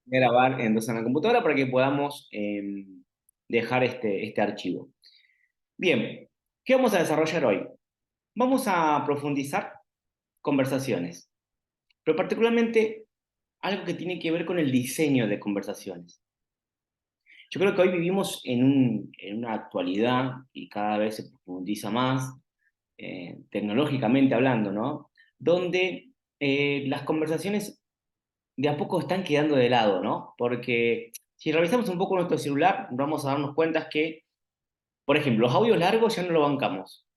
grabar entonces en la computadora para que podamos dejar este archivo. Bien, ¿qué vamos a desarrollar hoy? Vamos a profundizar conversaciones, pero particularmente algo que tiene que ver con el diseño de conversaciones. Yo creo que hoy vivimos en una actualidad y cada vez se profundiza más, tecnológicamente hablando, ¿no? Donde las conversaciones de a poco están quedando de lado, ¿no? Porque si revisamos un poco nuestro celular, vamos a darnos cuenta que, por ejemplo, los audios largos ya no lo bancamos.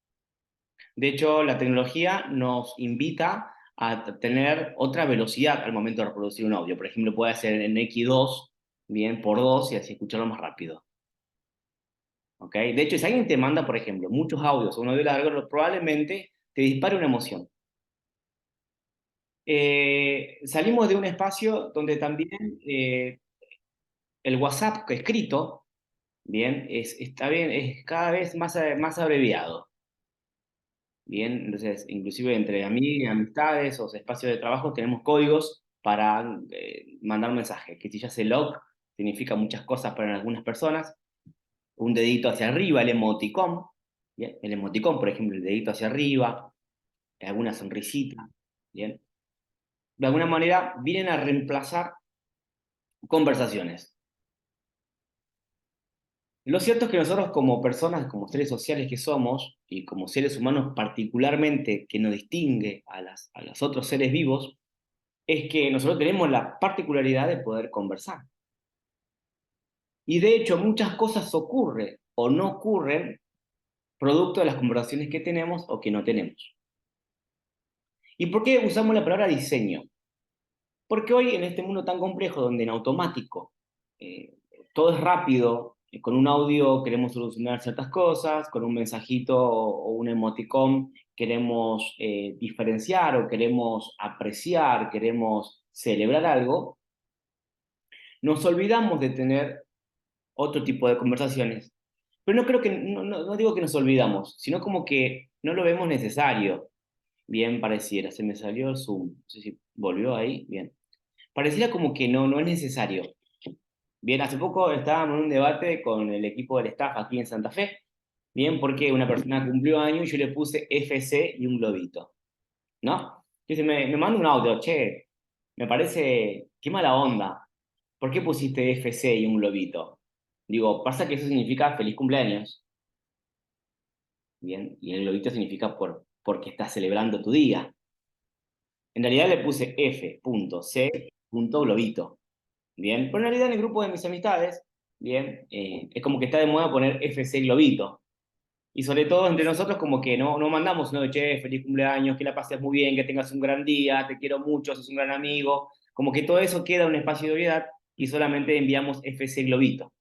De hecho, la tecnología nos invita a tener otra velocidad al momento de reproducir un audio. Por ejemplo, puede ser en X2, bien, por 2 y así escucharlo más rápido. ¿Ok? De hecho, si alguien te manda, por ejemplo, muchos audios o un audio largo, probablemente te dispare una emoción. Salimos de un espacio donde también el WhatsApp escrito, bien, está bien, es cada vez más abreviado. Bien, entonces, inclusive entre amistades o espacios de trabajo tenemos códigos para mandar mensajes, que si ya se log, significa muchas cosas para algunas personas. Un dedito hacia arriba, el emoticón, ¿bien? El emoticón, por ejemplo, el dedito hacia arriba, alguna sonrisita, ¿bien? De alguna manera vienen a reemplazar conversaciones. Lo cierto es que nosotros como personas, como seres sociales que somos, y como seres humanos particularmente que nos distingue a los otros seres vivos, es que nosotros tenemos la particularidad de poder conversar. Y de hecho muchas cosas ocurren o no ocurren producto de las conversaciones que tenemos o que no tenemos. ¿Y por qué usamos la palabra diseño? Porque hoy en este mundo tan complejo donde en automático eh, todo es rápido, con un audio queremos solucionar ciertas cosas, con un mensajito o un emoticón queremos diferenciar o queremos apreciar, queremos celebrar algo, nos olvidamos de tener otro tipo de conversaciones. Pero no creo que, no digo que nos olvidamos, sino como que no lo vemos necesario. Bien, pareciera, se me salió el Zoom. No sé si volvió ahí. Bien. Pareciera como que no es necesario. Bien, hace poco estábamos en un debate con el equipo del staff aquí en Santa Fe. Bien, porque una persona cumplió años y yo le puse FC y un globito. ¿No? Entonces me manda un audio, che, me parece, qué mala onda. ¿Por qué pusiste FC y un globito? Digo, pasa que eso significa feliz cumpleaños, ¿bien? Y el globito significa porque estás celebrando tu día. En realidad le puse F.C.globito, ¿bien? Pero en realidad en el grupo de mis amistades, ¿bien? Es como que está de moda poner FC globito. Y sobre todo entre nosotros como que no mandamos, ¿no? Che, feliz cumpleaños, que la pases muy bien, que tengas un gran día, te quiero mucho, sos un gran amigo. Como que todo eso queda en un espacio de obviedad y solamente enviamos FC globito,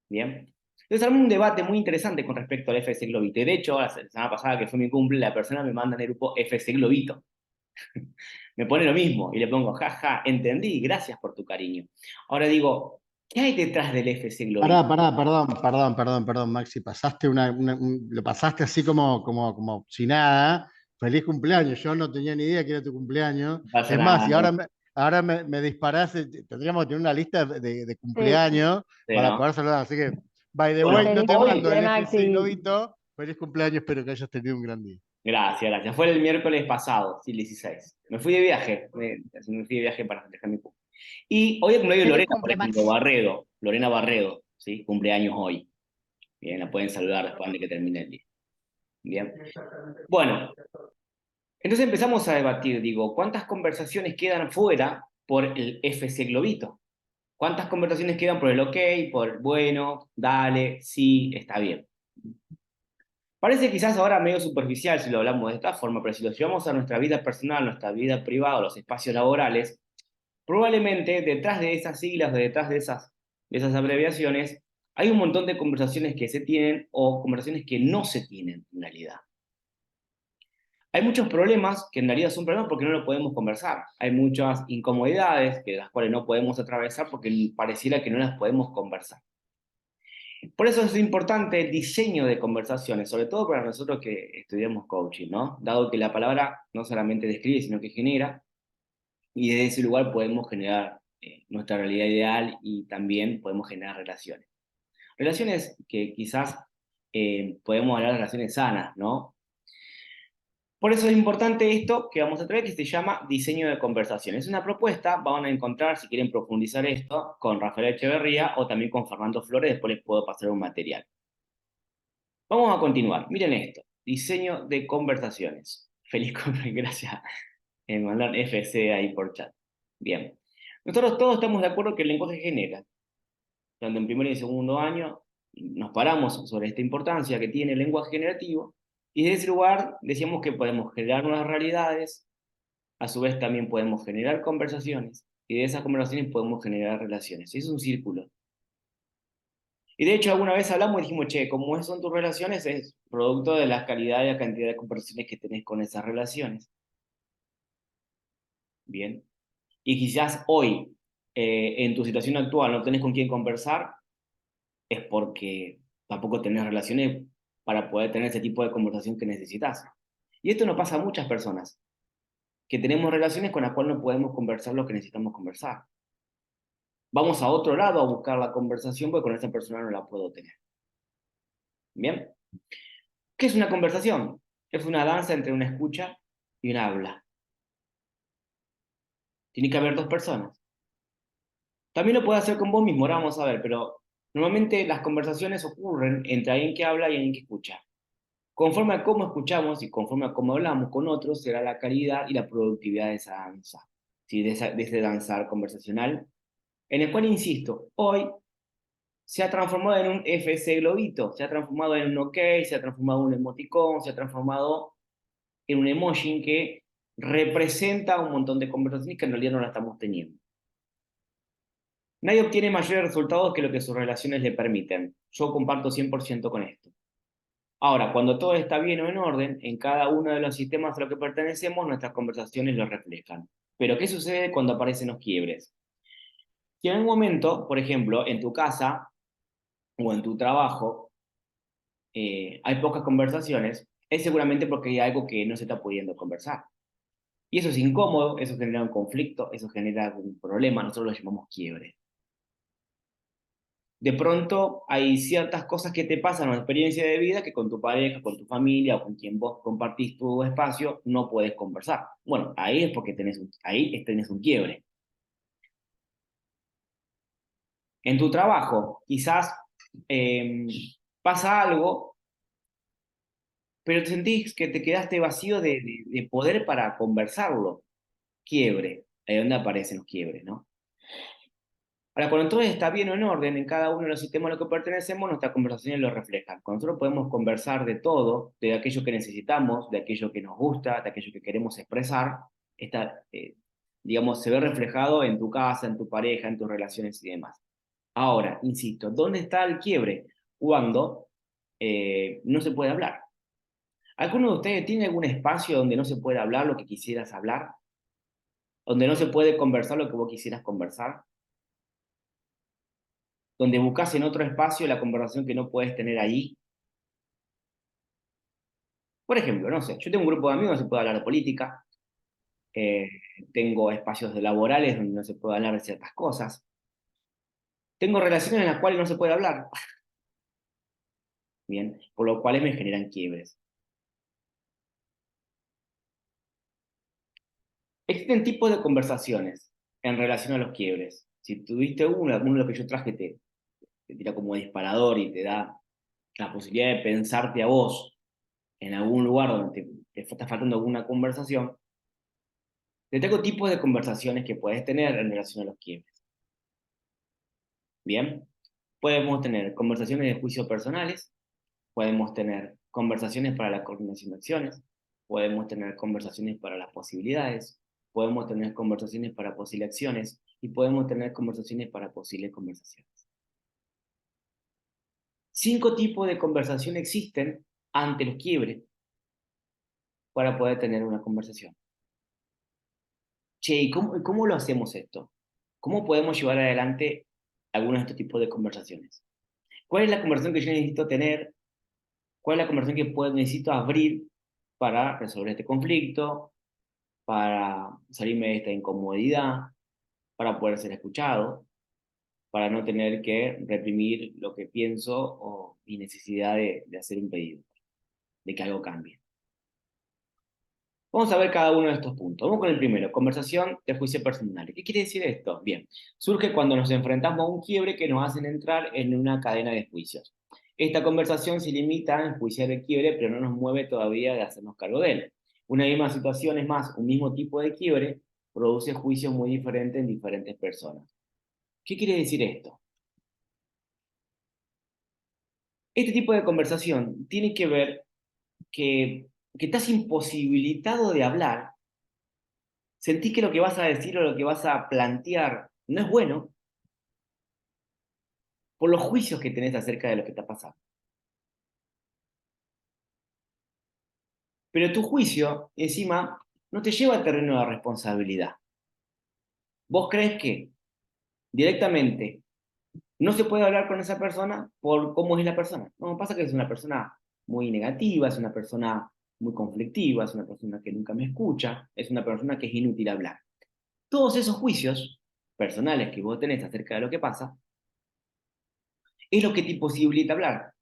¿bien? Entonces armé un debate muy interesante con respecto al FC globito. Y de hecho, la semana pasada que fue mi cumple, la persona me manda en el grupo FC globito. Me pone lo mismo y le pongo, jaja, entendí, gracias por tu cariño. Ahora digo, ¿qué hay detrás del FC globito? Perdón, Maxi, pasaste lo pasaste así como si nada. Feliz cumpleaños, yo no tenía ni idea que era tu cumpleaños. No pasa Es más, y nada, ahora me disparás, tendríamos que tener una lista de Sí, cumpleaños ¿sí, para no? poder saludar. Así que, by the way, Bueno, no feliz te hoy, mando cumple, el FC Maxi. Globito. Feliz cumpleaños, espero que hayas tenido un gran día. gracias. Fue el miércoles pasado, sí, el 16. Me fui de viaje, me fui de viaje para festejar mi cumple. Y hoy es cumpleaños de Feliz Lorena, por cumple, ejemplo, Maxi. Barredo, Lorena Barredo, ¿sí? Cumpleaños hoy. Bien, la pueden saludar después de que termine el día. Bien. Bueno, entonces empezamos a debatir, digo, ¿cuántas conversaciones quedan fuera por el FC Globito? ¿Cuántas conversaciones quedan por el ok, por bueno, dale, sí, está bien? Parece quizás ahora medio superficial si lo hablamos de esta forma, pero si lo llevamos a nuestra vida personal, nuestra vida privada, los espacios laborales, probablemente detrás de esas siglas, detrás de esas abreviaciones, hay un montón de conversaciones que se tienen o conversaciones que no se tienen en realidad. Hay muchos problemas que en realidad son problemas porque no lo podemos conversar. Hay muchas incomodidades que las cuales no podemos atravesar porque pareciera que no las podemos conversar. Por eso es importante el diseño de conversaciones, sobre todo para nosotros que estudiamos coaching, ¿no? Dado que la palabra no solamente describe, sino que genera, y desde ese lugar podemos generar nuestra realidad ideal y también podemos generar relaciones. Relaciones que quizás podemos hablar de relaciones sanas, ¿no? Por eso es importante esto que vamos a traer, que se llama diseño de conversación. Es una propuesta, van a encontrar, si quieren profundizar esto, con Rafael Echeverría o también con Fernando Flores, después les puedo pasar un material. Vamos a continuar, miren esto, diseño de conversaciones. Feliz cumple, gracias. Me mandan FC ahí por chat. Bien. Nosotros todos estamos de acuerdo que el lenguaje genera. Tanto en primer y segundo año nos paramos sobre esta importancia que tiene el lenguaje generativo y desde ese lugar decíamos que podemos generar nuevas realidades, a su vez también podemos generar conversaciones y de esas conversaciones podemos generar relaciones. Es un círculo. Y de hecho alguna vez hablamos y dijimos, che, como son tus relaciones, es producto de la calidad y la cantidad de conversaciones que tenés con esas relaciones. Bien. Y quizás hoy, en tu situación actual, no tenés con quién conversar, es porque tampoco tenés relaciones para poder tener ese tipo de conversación que necesitas. Y esto nos pasa a muchas personas, que tenemos relaciones con las cuales no podemos conversar lo que necesitamos conversar. Vamos a otro lado a buscar la conversación porque con esa persona no la puedo tener. ¿Bien? ¿Qué es una conversación? Es una danza entre una escucha y una habla. Tiene que haber dos personas. También lo puedes hacer con vos mismo, ahora vamos a ver, pero normalmente las conversaciones ocurren entre alguien que habla y alguien que escucha. Conforme a cómo escuchamos y conforme a cómo hablamos con otros, será la calidad y la productividad de esa danza, ¿sí? De ese danzar conversacional, en el cual, insisto, hoy se ha transformado en un FC globito, se ha transformado en un OK, se ha transformado en un emoticón, se ha transformado en un emoji que representa un montón de conversaciones que en realidad no la estamos teniendo. Nadie obtiene mayores resultados que lo que sus relaciones le permiten. Yo comparto 100% con esto. Ahora, cuando todo está bien o en orden, en cada uno de los sistemas a los que pertenecemos, nuestras conversaciones lo reflejan. Pero, ¿qué sucede cuando aparecen los quiebres? Si en un momento, por ejemplo, en tu casa o en tu trabajo, hay pocas conversaciones, es seguramente porque hay algo que no se está pudiendo conversar. Y eso es incómodo, eso genera un conflicto, eso genera un problema, nosotros lo llamamos quiebre. De pronto hay ciertas cosas que te pasan en una experiencia de vida que con tu pareja, con tu familia o con quien vos compartís tu espacio no puedes conversar. Bueno, ahí es porque tenés un quiebre. En tu trabajo, quizás eh, pasa algo, pero te sentís que te quedaste vacío de poder para conversarlo. Quiebre, ahí es donde aparecen los quiebres, ¿no? Ahora, cuando todo está bien o en orden en cada uno de los sistemas a los que pertenecemos, nuestras conversaciones lo reflejan. Cuando nosotros podemos conversar de todo, de aquello que necesitamos, de aquello que nos gusta, de aquello que queremos expresar, está, digamos, se ve reflejado en tu casa, en tu pareja, en tus relaciones y demás. Ahora, insisto, ¿dónde está el quiebre? Cuando no se puede hablar. ¿Alguno de ustedes tiene algún espacio donde no se puede hablar lo que quisieras hablar? ¿Donde no se puede conversar lo que vos quisieras conversar? Donde buscas en otro espacio la conversación que no puedes tener ahí. Por ejemplo, no sé, yo tengo un grupo de amigos donde se puede hablar de política, eh, tengo espacios laborales donde no se puede hablar de ciertas cosas, tengo relaciones en las cuales no se puede hablar, bien, por lo cual me generan quiebres. Existen tipos de conversaciones en relación a los quiebres. Si tuviste uno de los que yo traje te tira como disparador y te da la posibilidad de pensarte a vos en algún lugar donde te está faltando alguna conversación, te tengo tipos de conversaciones que puedes tener en relación a los quiebres. Bien, podemos tener conversaciones de juicio personales, podemos tener conversaciones para la coordinación de acciones, podemos tener conversaciones para las posibilidades, podemos tener conversaciones para posibles acciones y podemos tener conversaciones para posibles conversaciones. 5 tipos de conversación existen ante los quiebres para poder tener una conversación. Che, ¿y cómo lo hacemos esto? ¿Cómo podemos llevar adelante algunos de estos tipos de conversaciones? ¿Cuál es la conversación que yo necesito tener? ¿Cuál es la conversación que necesito abrir para resolver este conflicto, para salirme de esta incomodidad? para poder ser escuchado, para no tener que reprimir lo que pienso o mi necesidad de hacer un pedido, de que algo cambie. Vamos a ver cada uno de estos puntos. Vamos con el primero, conversación de juicio personal. ¿Qué quiere decir esto? Bien, surge cuando nos enfrentamos a un quiebre que nos hacen entrar en una cadena de juicios. Esta conversación se limita a enjuiciar el quiebre, pero no nos mueve todavía de hacernos cargo de él. Una misma situación, es más, un mismo tipo de quiebre, produce juicios muy diferentes en diferentes personas. ¿Qué quiere decir esto? Este tipo de conversación tiene que ver que estás imposibilitado de hablar, sentís que lo que vas a decir o lo que vas a plantear no es bueno por los juicios que tenés acerca de lo que está pasando. Pero tu juicio, encima, no te lleva al terreno de responsabilidad. Vos crees que directamente no se puede hablar con esa persona por cómo es la persona. No, pasa que es una persona muy negativa, es una persona muy conflictiva, es una persona que nunca me escucha, es una persona que es inútil hablar. Todos esos juicios personales que vos tenés acerca de lo que pasa, es lo que te imposibilita hablar.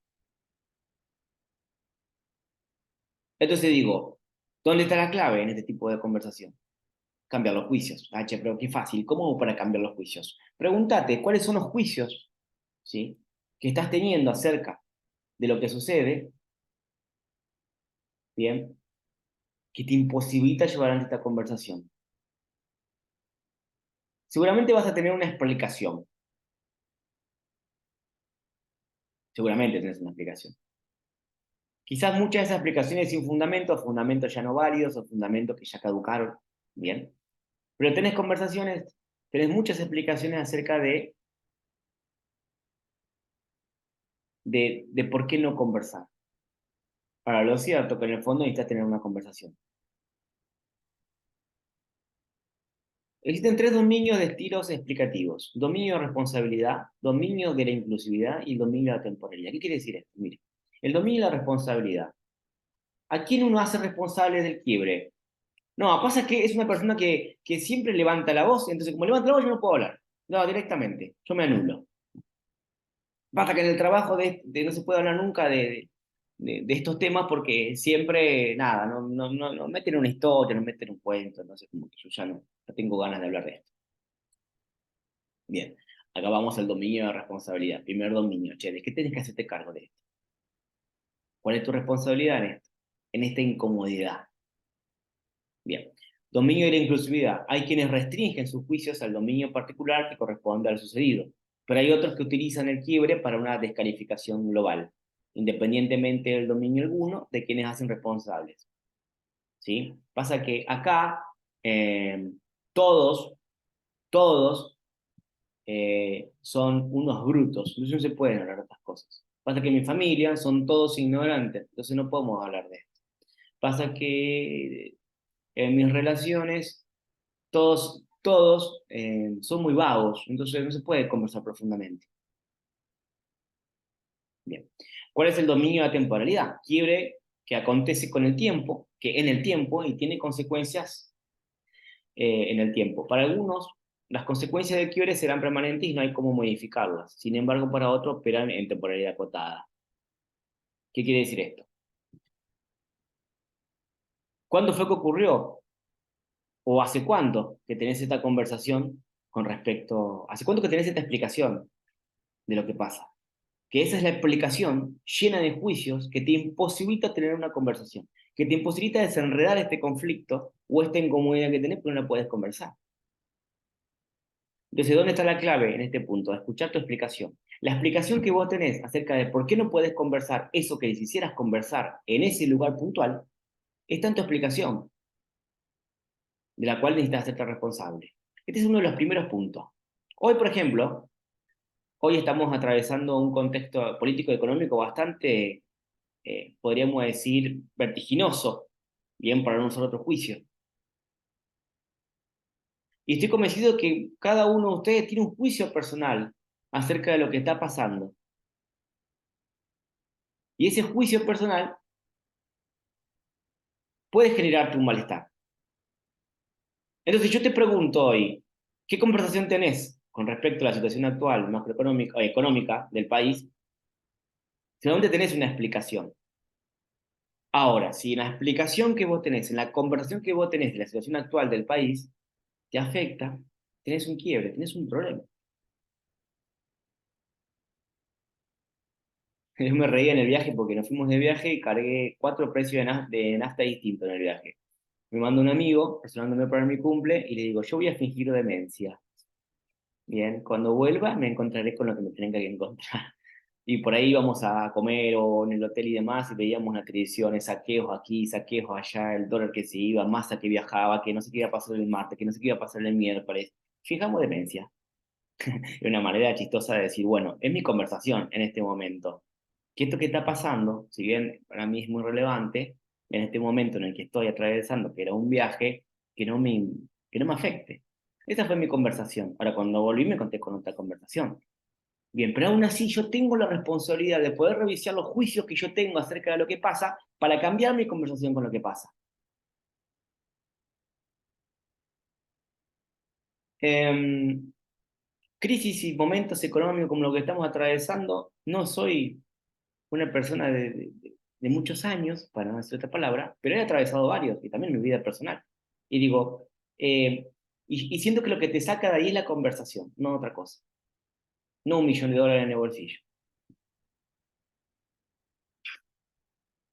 Entonces digo, ¿dónde está la clave en este tipo de conversación? Cambiar los juicios. Ah, che, pero qué fácil. ¿Cómo hago para cambiar los juicios? Pregúntate, ¿cuáles son los juicios, ¿sí?, que estás teniendo acerca de lo que sucede, bien, que te imposibilita llevar adelante esta conversación? Seguramente vas a tener una explicación. Seguramente tenés una explicación. Quizás muchas de esas explicaciones sin fundamento, fundamentos ya no válidos o fundamentos que ya caducaron, bien. Pero tenés conversaciones, tenés muchas explicaciones acerca de por qué no conversar. Para lo cierto, que en el fondo necesitas tener una conversación. Existen tres dominios de estilos explicativos: dominio de responsabilidad, dominio de la inclusividad y el dominio de la temporalidad. ¿Qué quiere decir esto? Mire, el dominio de la responsabilidad. ¿A quién uno hace responsable del quiebre? No, pasa que es una persona que siempre levanta la voz, entonces como levanta la voz yo no puedo hablar. No, directamente, yo me anulo. Pasa que en el trabajo no se puede hablar nunca de estos temas porque siempre, nada, no meten una historia, no meten un cuento, entonces como que yo ya no tengo ganas de hablar de esto. Bien, acá vamos al dominio de responsabilidad. Primer dominio, che, ¿de qué tenés que hacerte cargo de esto? ¿Cuál es tu responsabilidad en esto? En esta incomodidad. Bien, dominio de la inclusividad. Hay quienes restringen sus juicios al dominio particular que corresponde al sucedido, pero hay otros que utilizan el quiebre para una descalificación global, independientemente del dominio alguno de quienes hacen responsables. ¿Sí? Pasa que acá eh, todos, todos son unos brutos, entonces no se pueden hablar de estas cosas. Pasa que en mi familia son todos ignorantes, entonces no podemos hablar de esto. Pasa que en mis relaciones todos son muy vagos, entonces no se puede conversar profundamente. Bien. ¿Cuál es el dominio de la temporalidad? Quiebre que acontece con el tiempo, que en el tiempo y tiene consecuencias en el tiempo. Para algunos, las consecuencias del quiebre serán permanentes y no hay cómo modificarlas. Sin embargo, para otros operan en temporalidad acotada. ¿Qué quiere decir esto? ¿Cuándo fue que ocurrió? ¿O hace cuánto que tenés esta conversación con respecto, hace cuánto que tenés esta explicación de lo que pasa? Que esa es la explicación llena de juicios que te imposibilita tener una conversación, que te imposibilita desenredar este conflicto o esta incomodidad que tenés, pero no la puedes conversar. Entonces, ¿dónde está la clave en este punto? Escuchar tu explicación. La explicación que vos tenés acerca de por qué no puedes conversar eso que quisieras conversar en ese lugar puntual, está en tu explicación, de la cual necesitas hacerte responsable. Este es uno de los primeros puntos. Hoy, por ejemplo, hoy estamos atravesando un contexto político y económico bastante, podríamos decir, vertiginoso, bien, para no usar otro juicio. Y estoy convencido que cada uno de ustedes tiene un juicio personal acerca de lo que está pasando. Y ese juicio personal puede generarte un malestar. Entonces yo te pregunto hoy, ¿Qué conversación tenés con respecto a la situación actual macroeconómica, económica del país? Seguramente tenés una explicación. Ahora, si en la explicación que vos tenés, en la conversación que vos tenés de la situación actual del país, te afecta, tenés un quiebre, tenés un problema. Yo me reía en el viaje porque nos fuimos de viaje y cargué 4 precios de nafta distintos en el viaje. Me manda un amigo, personándome para mi cumple, y le digo, yo voy a fingir demencia. Bien, cuando vuelva me encontraré con lo que me tenga que encontrar. Y por ahí íbamos a comer o en el hotel y demás, y veíamos la televisión, saqueos aquí, saqueos allá, el dólar que se iba, masa que viajaba, que no sé qué iba a pasar el martes, que no sé qué iba a pasar el miércoles. Fijamos demencia. Es una manera chistosa de decir, bueno, es mi conversación en este momento. Que esto que está pasando, si bien para mí es muy relevante, en este momento en el que estoy atravesando, que era un viaje, que no me afecte. Esa fue mi conversación. Ahora, cuando volví me conté con otra conversación. Bien, pero aún así yo tengo la responsabilidad de poder revisar los juicios que yo tengo acerca de lo que pasa para cambiar mi conversación con lo que pasa. Em, Crisis y momentos económicos como lo que estamos atravesando, no soy una persona de muchos años, para no decir otra palabra, pero he atravesado varios, y también mi vida personal. Y digo, y siento que lo que te saca de ahí es la conversación, no otra cosa. No $1 millón en el bolsillo.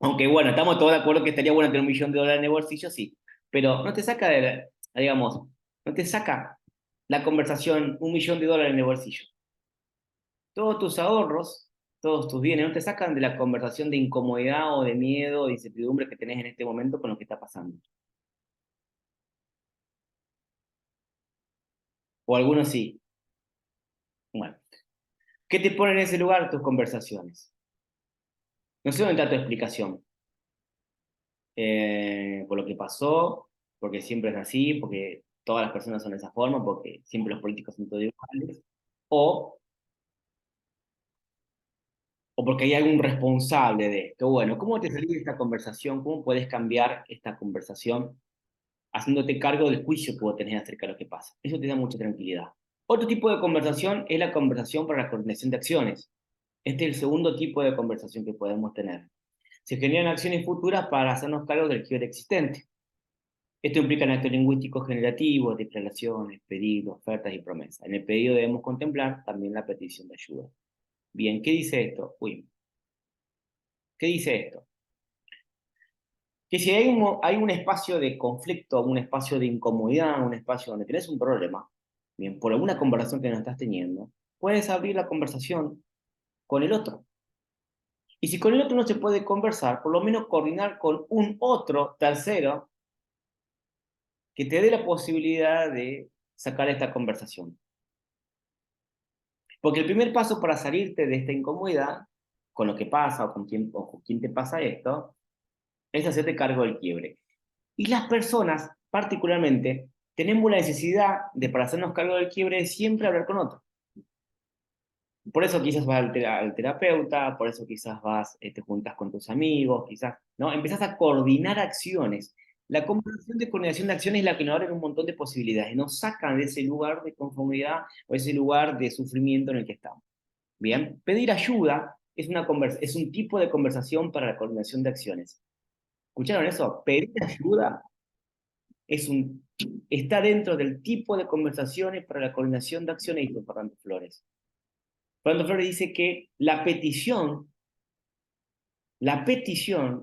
Aunque bueno, estamos todos de acuerdo que estaría bueno tener $1 millón en el bolsillo, sí. Pero no te saca digamos, no te saca la conversación $1 millón en el bolsillo. Todos tus ahorros, todos tus bienes, no te sacan de la conversación de incomodidad o de miedo o de incertidumbre que tenés en este momento con lo que está pasando. O algunos sí. Bueno, ¿qué te pone en ese lugar tus conversaciones? No sé dónde está tu explicación. Por lo que pasó, porque siempre es así, porque todas las personas son de esa forma, porque siempre los políticos son todos iguales, o, o porque hay algún responsable de esto. Bueno, ¿cómo te salís de esta conversación? ¿Cómo puedes cambiar esta conversación haciéndote cargo del juicio que vos tenés acerca de lo que pasa? Eso te da mucha tranquilidad. Otro tipo de conversación es la conversación para la coordinación de acciones. Este es el segundo tipo de conversación que podemos tener. Se generan acciones futuras para hacernos cargo del quiebre existente. Esto implica actos lingüísticos generativos, declaraciones, pedidos, ofertas y promesas. En el pedido debemos contemplar también la petición de ayuda. Bien, ¿qué dice esto? Uy, ¿qué dice esto? Que si hay un espacio de conflicto, un espacio de incomodidad, un espacio donde tenés un problema, bien, por alguna conversación que no estás teniendo, puedes abrir la conversación con el otro. Y si con el otro no se puede conversar, por lo menos coordinar con un otro tercero que te dé la posibilidad de sacar esta conversación. Porque el primer paso para salirte de esta incomodidad, con lo que pasa o con quién te pasa esto, es hacerte cargo del quiebre. Y las personas, particularmente, tenemos la necesidad de, para hacernos cargo del quiebre, siempre hablar con otro. Por eso quizás vas al terapeuta, por eso quizás vas, te juntas con tus amigos, quizás, ¿no? Empezás a coordinar acciones. La combinación de coordinación de acciones es la que nos abre un montón de posibilidades, nos sacan de ese lugar de conformidad o ese lugar de sufrimiento en el que estamos. Bien, pedir ayuda es un tipo de conversación para la coordinación de acciones. ¿Escucharon eso? Pedir ayuda es está dentro del tipo de conversaciones para la coordinación de acciones, dijo Fernando Flores. Fernando Flores dice que la petición,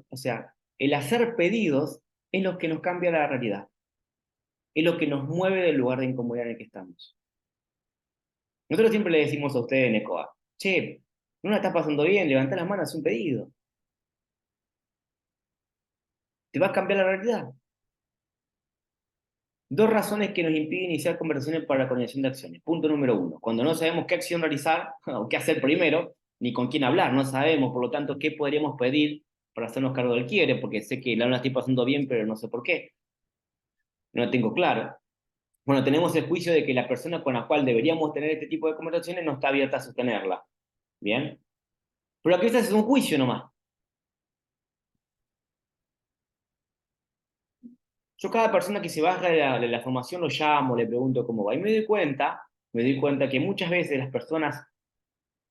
o sea, el hacer pedidos, es lo que nos cambia la realidad, es lo que nos mueve del lugar de incomodidad en el que estamos. Nosotros siempre le decimos a ustedes en ECOA, che, no la estás pasando bien, levantá las manos, haz un pedido. Te va a cambiar la realidad. Dos razones que nos impiden iniciar conversaciones para la coordinación de acciones. Punto número uno, cuando no sabemos qué acción realizar o qué hacer primero, ni con quién hablar, no sabemos, por lo tanto, qué podríamos pedir para hacernos cargo del quiebre, porque sé que la estoy pasando bien, pero no sé por qué, no lo tengo claro. Bueno, tenemos el juicio de que la persona con la cual deberíamos tener este tipo de conversaciones no está abierta a sostenerla. ¿Bien? Pero aquí es un juicio nomás. Yo cada persona que se baja de la formación lo llamo, le pregunto cómo va. Y me doy cuenta que muchas veces las personas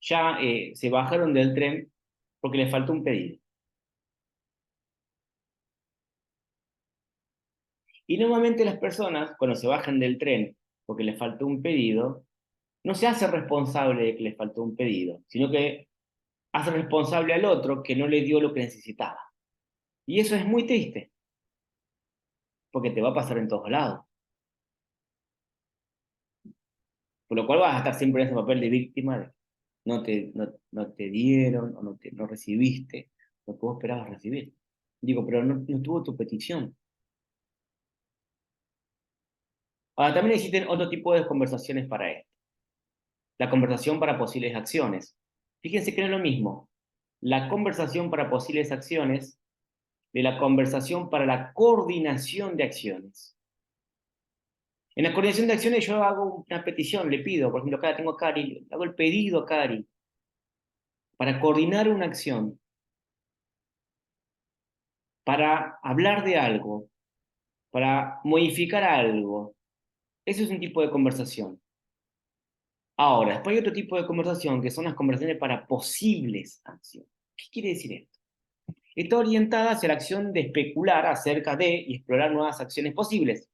ya se bajaron del tren porque les faltó un pedido. Y normalmente las personas, cuando se bajan del tren porque les faltó un pedido, no se hace responsable de que les faltó un pedido, sino que hace responsable al otro que no le dio lo que necesitaba. Y eso es muy triste, porque te va a pasar en todos lados. Por lo cual vas a estar siempre en ese papel de víctima de no te dieron o no recibiste lo que vos esperabas recibir. Digo, pero no tuvo tu petición. Ahora, también existen otro tipo de conversaciones para esto. La conversación para posibles acciones. Fíjense que no es lo mismo la conversación para posibles acciones de la conversación para la coordinación de acciones. En la coordinación de acciones yo hago una petición, le pido, por ejemplo, acá tengo a Cari, hago el pedido a Cari para coordinar una acción, para hablar de algo, para modificar algo. Eso es un tipo de conversación. Ahora, después hay otro tipo de conversación que son las conversaciones para posibles acciones. ¿Qué quiere decir esto? Está orientada hacia la acción de especular acerca de y explorar nuevas acciones posibles,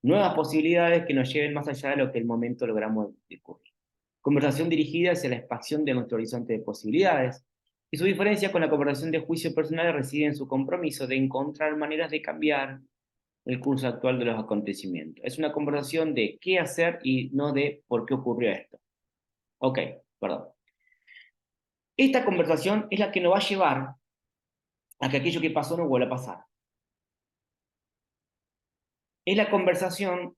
nuevas posibilidades que nos lleven más allá de lo que el momento logramos descubrir. Conversación dirigida hacia la expansión de nuestro horizonte de posibilidades, y su diferencia con la conversación de juicio personal reside en su compromiso de encontrar maneras de cambiar el curso actual de los acontecimientos. Es una conversación de qué hacer y no de por qué ocurrió esto. Ok, perdón. Esta conversación es la que nos va a llevar a que aquello que pasó no vuelva a pasar. Es la conversación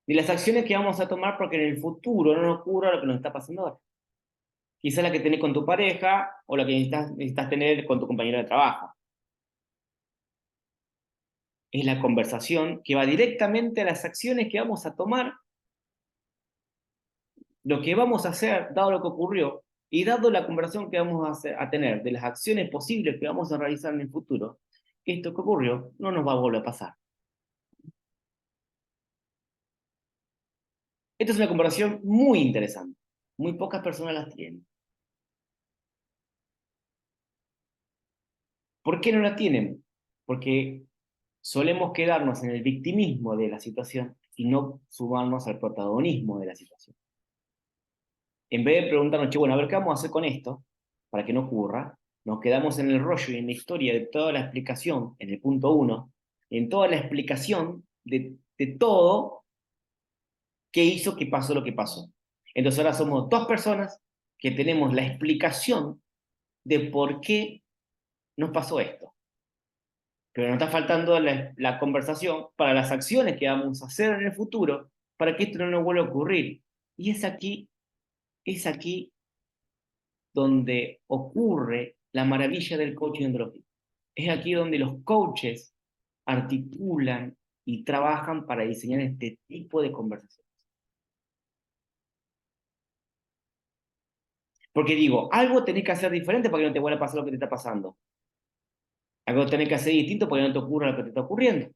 de las acciones que vamos a tomar porque en el futuro no nos ocurra lo que nos está pasando ahora. Quizá la que tenés con tu pareja o la que necesitas tener con tu compañero de trabajo. Es la conversación que va directamente a las acciones que vamos a tomar, lo que vamos a hacer, dado lo que ocurrió, y dado la conversación que vamos a tener de las acciones posibles que vamos a realizar en el futuro, esto que ocurrió no nos va a volver a pasar. Esta es una conversación muy interesante. Muy pocas personas las tienen. ¿Por qué no la tienen? Porque solemos quedarnos en el victimismo de la situación y no sumarnos al protagonismo de la situación. En vez de preguntarnos, che, bueno, a ver qué vamos a hacer con esto para que no ocurra, nos quedamos en el rollo y en la historia de toda la explicación, en el punto uno, en toda la explicación de todo que hizo que pasó lo que pasó. Entonces ahora somos dos personas que tenemos la explicación de por qué nos pasó esto. Pero nos está faltando la conversación para las acciones que vamos a hacer en el futuro para que esto no nos vuelva a ocurrir. Y es aquí donde ocurre la maravilla del coaching ontológico. Es aquí donde los coaches articulan y trabajan para diseñar este tipo de conversaciones. Porque digo, algo tenés que hacer diferente para que no te vuelva a pasar lo que te está pasando. Algo tenés que hacer distinto para que no te ocurra lo que te está ocurriendo.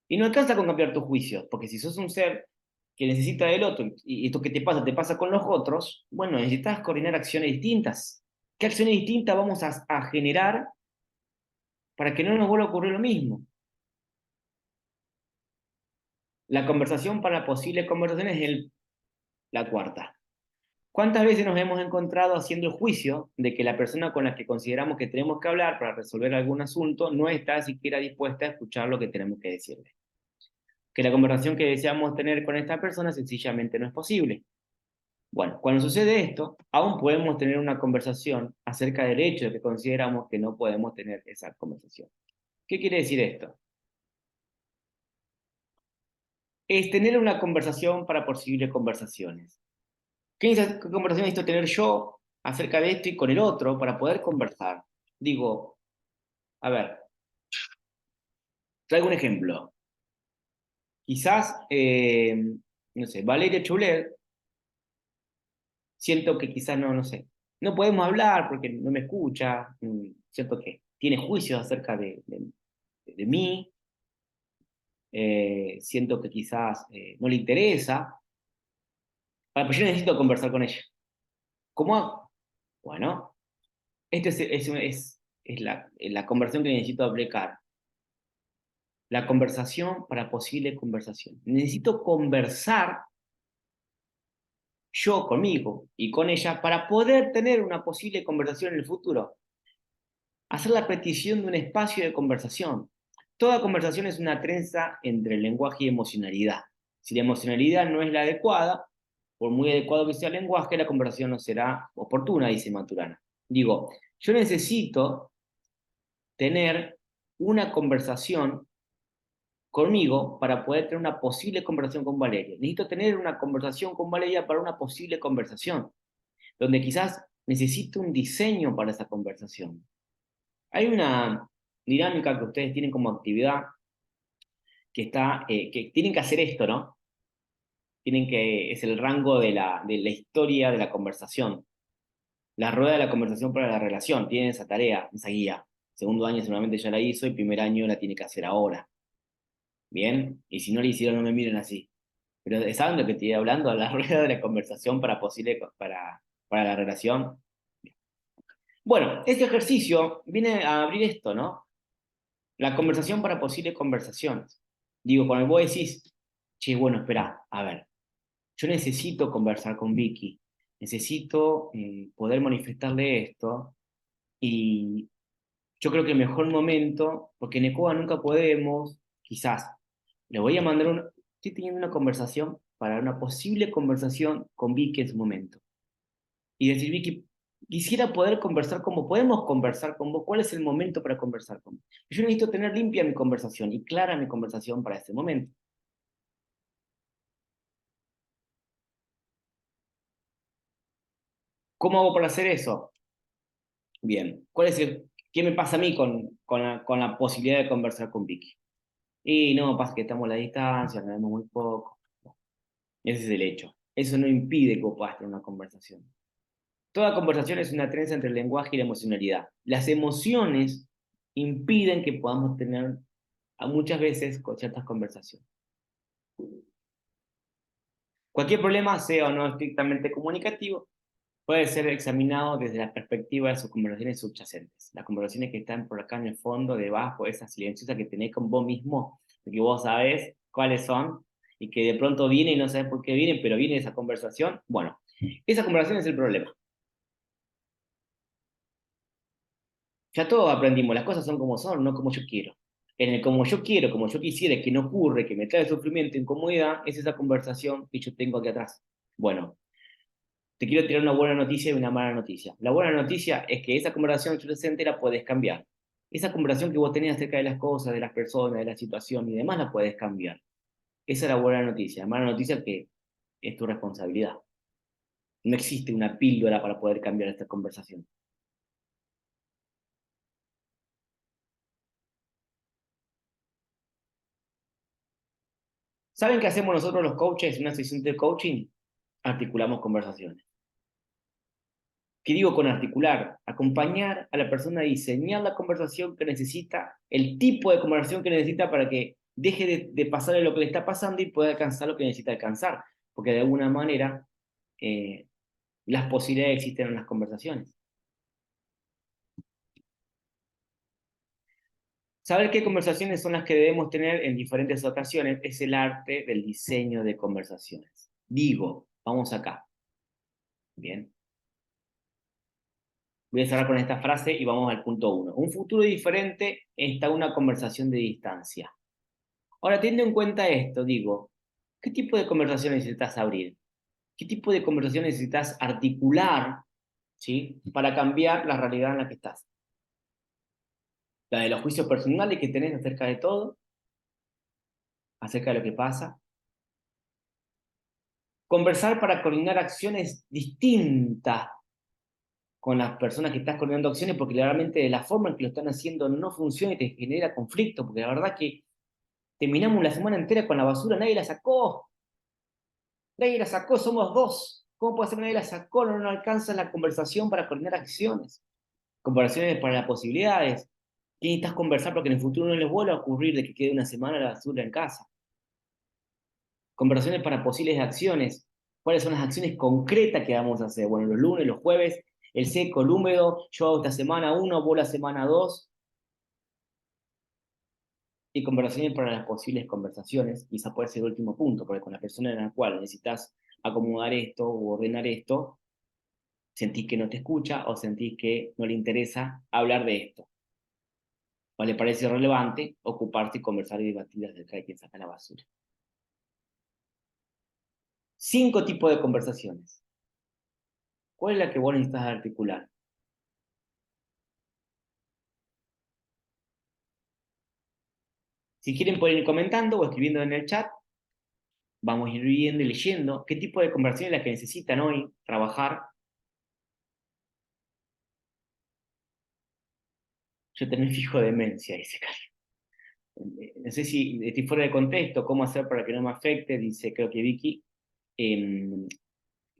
Y no alcanza con cambiar tus juicios, porque si sos un ser que necesita del otro, y esto que te pasa con los otros, bueno, necesitas coordinar acciones distintas. ¿Qué acciones distintas vamos a generar para que no nos vuelva a ocurrir lo mismo? La conversación para posibles conversaciones es la cuarta. ¿Cuántas veces nos hemos encontrado haciendo el juicio de que la persona con la que consideramos que tenemos que hablar para resolver algún asunto no está siquiera dispuesta a escuchar lo que tenemos que decirle? Que la conversación que deseamos tener con esta persona sencillamente no es posible. Bueno, cuando sucede esto, aún podemos tener una conversación acerca del hecho de que consideramos que no podemos tener esa conversación. ¿Qué quiere decir esto? Es tener una conversación para posibles conversaciones. ¿Qué conversación necesito tener yo acerca de esto y con el otro para poder conversar? Digo, a ver, traigo un ejemplo. Quizás, no sé, Valeria Chulet, siento que quizás no sé, no podemos hablar porque no me escucha, siento que tiene juicios acerca de mí, siento que quizás no le interesa, pero yo necesito conversar con ella. ¿Cómo hago? Bueno, esta es la conversación que necesito aplicar. La conversación para posible conversación. Necesito conversar yo conmigo y con ella para poder tener una posible conversación en el futuro. Hacer la petición de un espacio de conversación. Toda conversación es una trenza entre el lenguaje y emocionalidad. Si la emocionalidad no es la adecuada, por muy adecuado que sea el lenguaje, la conversación no será oportuna, dice Maturana. Digo, yo necesito tener una conversación conmigo para poder tener una posible conversación con Valeria. Necesito tener una conversación con Valeria para una posible conversación, donde quizás necesito un diseño para esa conversación. Hay una dinámica que ustedes tienen como actividad que tienen que hacer esto, ¿no? Es el rango de la historia de la conversación. La rueda de la conversación para la relación, tienen esa tarea, esa guía. Segundo año seguramente ya la hizo y primer año la tiene que hacer ahora. ¿Bien? Y si no la hicieron, no me miren así. Pero ¿saben lo que estoy hablando? La rueda de la conversación para la relación. Bueno, este ejercicio viene a abrir esto, ¿no? La conversación para posibles conversaciones. Digo, cuando vos decís, che, bueno, espera, a ver, yo necesito conversar con Vicky, necesito poder manifestarle esto, y yo creo que el mejor momento, porque en ECOA nunca podemos, quizás, le voy a mandar estoy teniendo una conversación para una posible conversación con Vicky en su momento. Y decir, Vicky, quisiera poder conversar como podemos conversar con vos. ¿Cuál es el momento para conversar con vos? Yo necesito tener limpia mi conversación y clara mi conversación para ese momento. ¿Cómo hago para hacer eso? Bien, ¿qué me pasa a mí con la posibilidad de conversar con Vicky? Y no, pasa que estamos a la distancia, nos vemos muy poco. Ese es el hecho. Eso no impide que vos puedas tener una conversación. Toda conversación es una trenza entre el lenguaje y la emocionalidad. Las emociones impiden que podamos tener muchas veces con ciertas conversaciones. Cualquier problema, sea o no estrictamente comunicativo, puede ser examinado desde la perspectiva de sus conversaciones subyacentes. Las conversaciones que están por acá en el fondo, debajo, esas silenciosas que tenés con vos mismo, que vos sabés cuáles son, y que de pronto viene y no sabes por qué viene, pero viene esa conversación. Bueno, esa conversación es el problema. Ya todos aprendimos, las cosas son como son, no como yo quiero. En el como yo quiero, como yo quisiera, que no ocurre, que me trae sufrimiento, incomodidad, es esa conversación que yo tengo aquí atrás. Bueno, te quiero tirar una buena noticia y una mala noticia. La buena noticia es que esa conversación subyacente la puedes cambiar. Esa conversación que vos tenés acerca de las cosas, de las personas, de la situación y demás, la puedes cambiar. Esa es la buena noticia. La mala noticia es que es tu responsabilidad. No existe una píldora para poder cambiar esta conversación. ¿Saben qué hacemos nosotros los coaches en una sesión de coaching? Articulamos conversaciones. ¿Qué digo con articular? Acompañar a la persona a diseñar la conversación que necesita, el tipo de conversación que necesita para que deje de pasarle lo que le está pasando y pueda alcanzar lo que necesita alcanzar. Porque de alguna manera las posibilidades existen en las conversaciones. Saber qué conversaciones son las que debemos tener en diferentes ocasiones es el arte del diseño de conversaciones. Digo, vamos acá. Bien. Voy a cerrar con esta frase y vamos al punto 1. Un futuro diferente está una conversación de distancia. Ahora, teniendo en cuenta esto, digo, ¿qué tipo de conversación necesitas abrir? ¿Qué tipo de conversación necesitas articular, ¿sí? Para cambiar la realidad en la que estás? La de los juicios personales que tenés acerca de todo, acerca de lo que pasa. Conversar para coordinar acciones distintas con las personas que estás coordinando acciones, porque claramente de la forma en que lo están haciendo no funciona y te genera conflicto, porque la verdad que terminamos la semana entera con la basura, nadie la sacó. Nadie la sacó, somos dos. ¿Cómo puede ser que nadie la sacó? No alcanza la conversación para coordinar acciones. Conversaciones para las posibilidades. ¿Qué necesitas conversar porque en el futuro no les vuelva a ocurrir de que quede una semana la basura en casa? Conversaciones para posibles acciones. ¿Cuáles son las acciones concretas que vamos a hacer? Bueno, los lunes, los jueves, el seco, el húmedo, yo hago esta semana 1, vos la semana 2, y conversaciones para las posibles conversaciones, y esa puede ser el último punto, porque con la persona en la cual necesitas acomodar esto o ordenar esto, sentís que no te escucha o sentís que no le interesa hablar de esto, o le parece relevante ocuparse y conversar y debatir acerca de quién saca la basura. 5 tipos de conversaciones. ¿Cuál es la que vos necesitas articular? Si quieren pueden ir comentando o escribiendo en el chat, vamos a ir viendo y leyendo qué tipo de conversaciones las que necesitan hoy trabajar. Yo también fijo demencia, dice Cari. No sé si estoy fuera de contexto, cómo hacer para que no me afecte, dice creo que Vicky. Eh,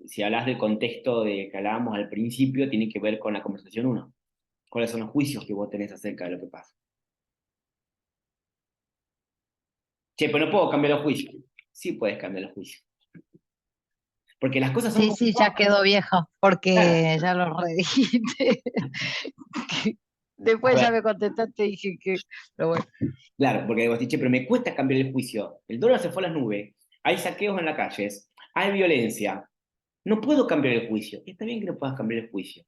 si hablas del contexto de que hablábamos al principio, tiene que ver con la conversación uno. ¿Cuáles son los juicios que vos tenés acerca de lo que pasa? Che, pero no puedo cambiar los juicios. Sí puedes cambiar los juicios. Porque las cosas son Sí, sí, ya complicadas. quedó viejo, Claro, porque ya lo redijiste. a Después ver, ya me contestaste y dije que, pero bueno. claro, porque vos dices, che, pero me cuesta cambiar el juicio. El dólar se fue a las nubes, hay saqueos en las calles, hay violencia. No puedo cambiar el juicio. Está bien que no puedas cambiar el juicio.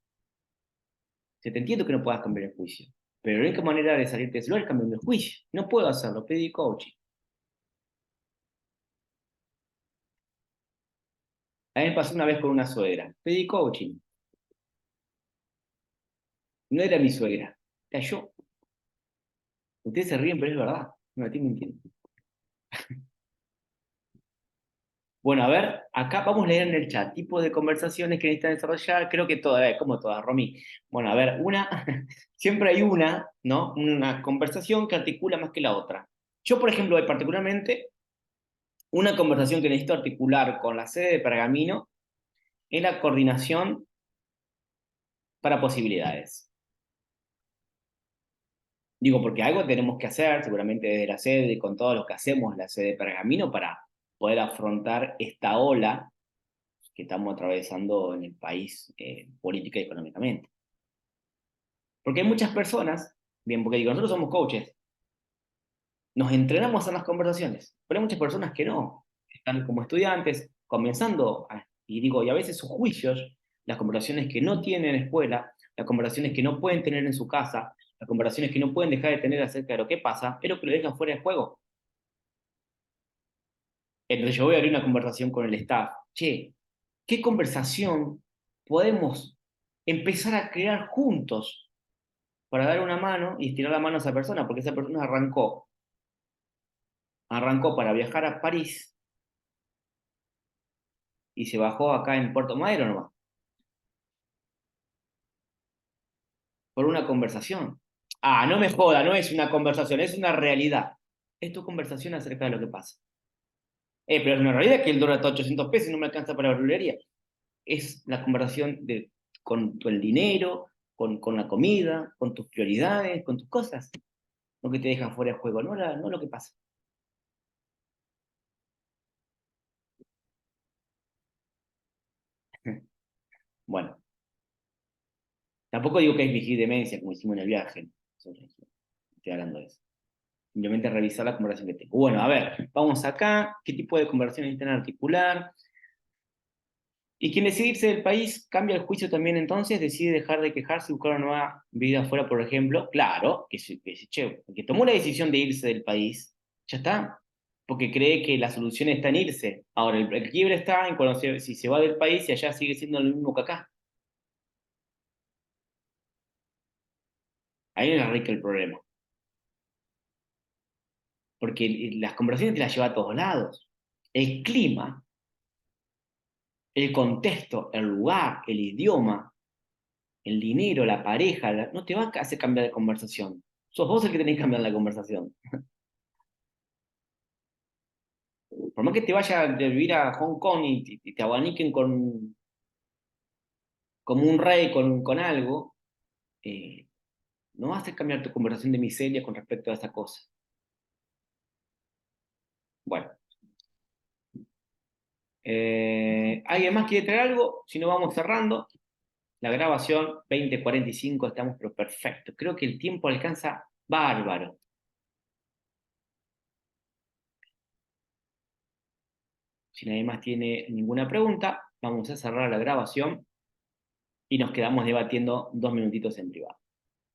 Se te entiendo que no puedas cambiar el juicio. Pero la única manera de salirte de ese lugar es cambiando el juicio. No puedo hacerlo, pedí coaching. A mí me pasó una vez con una suegra. Pedí coaching. No era mi suegra, era yo. Ustedes se ríen, pero es verdad. No me estoy mintiendo. Bueno, a ver, acá vamos a leer en el chat. Tipo de conversaciones que necesitan desarrollar. Creo que todas, como todas, Romy. Bueno, a ver, siempre hay una, ¿no? Una conversación que articula más que la otra. Yo, por ejemplo, hoy particularmente, una conversación que necesito articular con la sede de Pergamino es la coordinación para posibilidades. Digo, porque algo tenemos que hacer, seguramente desde la sede y con todo lo que hacemos en la sede de Pergamino para poder afrontar esta ola que estamos atravesando en el país política y económicamente. Porque hay muchas personas, bien, porque digo, nosotros somos coaches, nos entrenamos en las conversaciones, pero hay muchas personas que no, están como estudiantes comenzando, y digo, y a veces sus juicios, las conversaciones que no tienen en escuela, las conversaciones que no pueden tener en su casa, las conversaciones que no pueden dejar de tener acerca de lo que pasa, es lo que lo dejan fuera de juego. Entonces yo voy a abrir una conversación con el staff. Che, ¿qué conversación podemos empezar a crear juntos para dar una mano y estirar la mano a esa persona? Porque esa persona arrancó para viajar a París y se bajó acá en Puerto Madero nomás, por una conversación. Ah, no me joda, no es una conversación, es una realidad. Es tu conversación acerca de lo que pasa. Pero es una realidad que el dólar está a 800 pesos y no me alcanza para la verdulería. Es la conversación con el dinero, con la comida, con tus prioridades, con tus cosas. Lo que te deja fuera de juego, no lo que pasa. Bueno, tampoco digo que es fingir demencia, como hicimos en el viaje. Estoy hablando de eso. Simplemente revisar la conversación que tengo. Bueno, a ver, vamos acá. ¿Qué tipo de conversación necesitan articular? Y quien decide irse del país cambia el juicio también entonces, decide dejar de quejarse y buscar una nueva vida afuera, por ejemplo. Claro, che, que tomó la decisión de irse del país, ya está, porque cree que la solución está en irse. Ahora, el quiebre está en cuando si se va del país y allá sigue siendo lo mismo que acá. Ahí radica el problema, porque las conversaciones te las lleva a todos lados. El clima, el contexto, el lugar, el idioma, el dinero, la pareja, no te va a hacer cambiar de conversación. Sos vos el que tenés que cambiar la conversación. Por más que te vaya a vivir a Hong Kong y te abaniquen como un rey con algo, eh, No hace cambiar tu conversación de miseria con respecto a esa cosa. Bueno. ¿Alguien más quiere traer algo? Si no, vamos cerrando. La grabación 20:45, estamos pero perfecto. Creo que el tiempo alcanza bárbaro. Si nadie más tiene ninguna pregunta, vamos a cerrar la grabación y nos quedamos debatiendo 2 minutitos en privado.